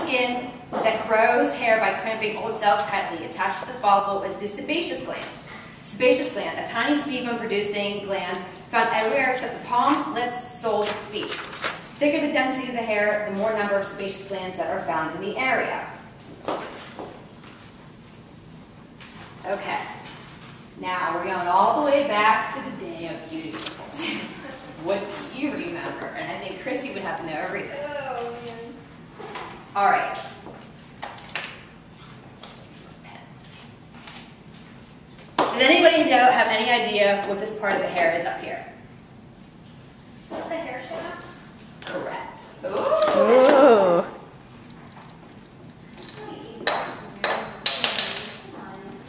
skin that grows hair by cramping old cells tightly attached to the follicle is the sebaceous gland. Sebaceous gland, a tiny sebum-producing gland found everywhere except the palms, lips, soles, and feet. The thicker the density of the hair, the more number of sebaceous glands that are found in the area. Okay, now we're going all the way back to the day of beauty school. What do you remember? And I think Christy would have to know everything. Oh, man. All right. Does anybody have any idea what this part of the hair is up here? Is that the hair shaft? Correct. Ooh.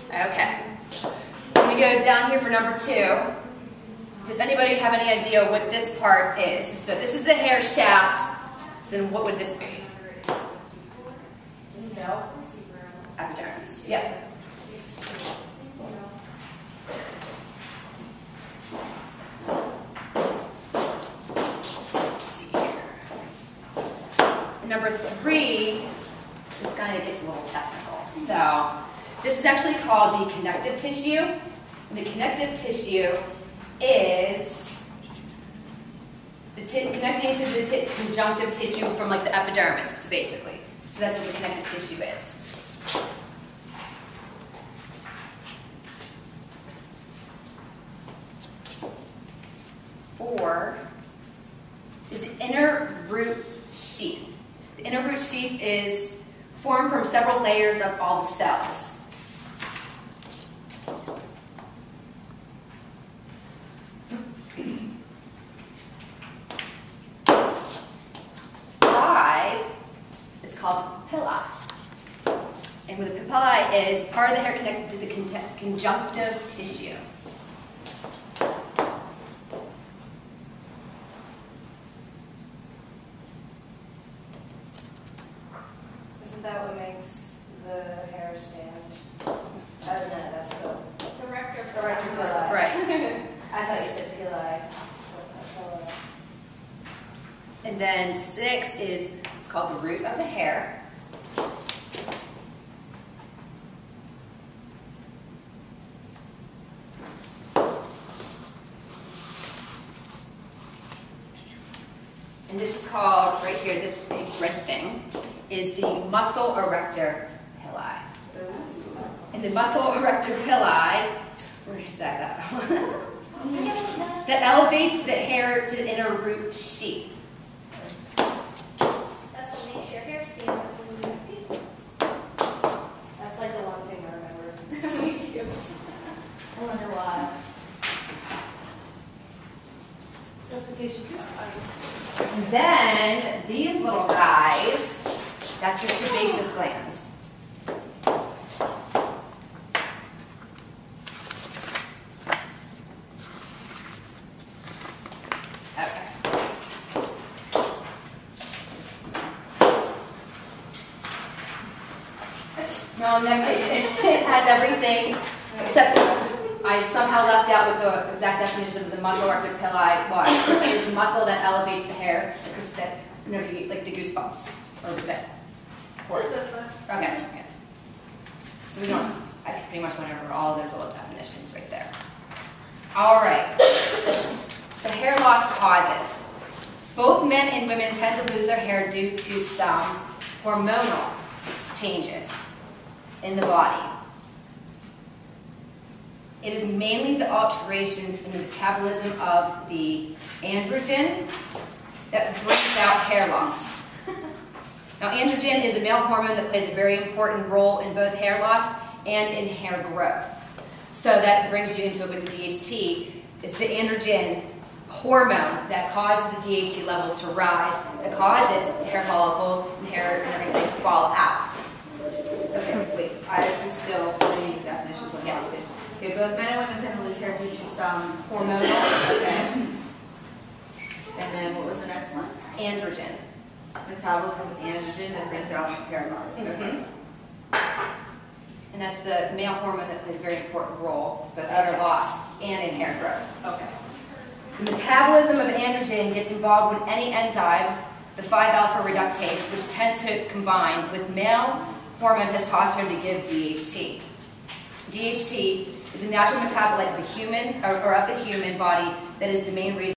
Okay. I'm going to go down here for number 2. Does anybody have any idea what this part is? So this is the hair shaft. Then what would this be? No. Epidermis. Yep. Let's see here. Number 3, this kind of gets a little technical. So this is actually called the connective tissue. The connective tissue is connecting to the conjunctive tissue from like the epidermis, basically. So that's what the connective tissue is. Four is the inner root sheath. The inner root sheath is formed from several layers of all the cells. 5 is called papillae. And what the papillae is part of the hair connected to the conjunctive tissue. Isn't that what makes the hair stand? No, that's the rector pillar. Right. I thought you said pillar. And then 6 is, it's called the root of the hair. And this is called, right here, this big red thing, is the muscle erector pilli. And the muscle erector pilli, where is that at? That elevates the hair to the inner root sheath. That's what makes your hair stand up when you have these ones. That's like the one thing I remember. Me too. I wonder why. Specification is ice. And then these little guys, that's your sebaceous glands. Okay. Well, next it has everything except I somehow left out what the exact definition of the muscle erector pilli was, which is the muscle that elevates the hair, like Chris said, whenever you get like the goosebumps. Or was it? Okay. Yeah. So we don't, I pretty much went over all of those little definitions right there. All right. So hair loss causes. Both men and women tend to lose their hair due to some hormonal changes in the body. It is mainly the alterations in the metabolism of the androgen that brings about hair loss. Now, androgen is a male hormone that plays a very important role in both hair loss and in hair growth. So that brings you into it with the DHT. It's the androgen hormone that causes the DHT levels to rise, that causes the hair follicles and hair and everything to fall out. Okay, wait, I'm still reading the definitions of Yeah. Okay, both men and women tend to lose hair due to some Hormonal. Okay. And then what was the next one? Androgen. Metabolism of androgen that brings out hair loss. Mm-hmm. And that's the male hormone that plays a very important role both in hair loss and in hair growth. Okay. The metabolism of androgen gets involved when any enzyme the 5-alpha reductase, which tends to combine with male hormone testosterone to give DHT. DHT is a natural metabolite of a human, or of the human body, that is the main reason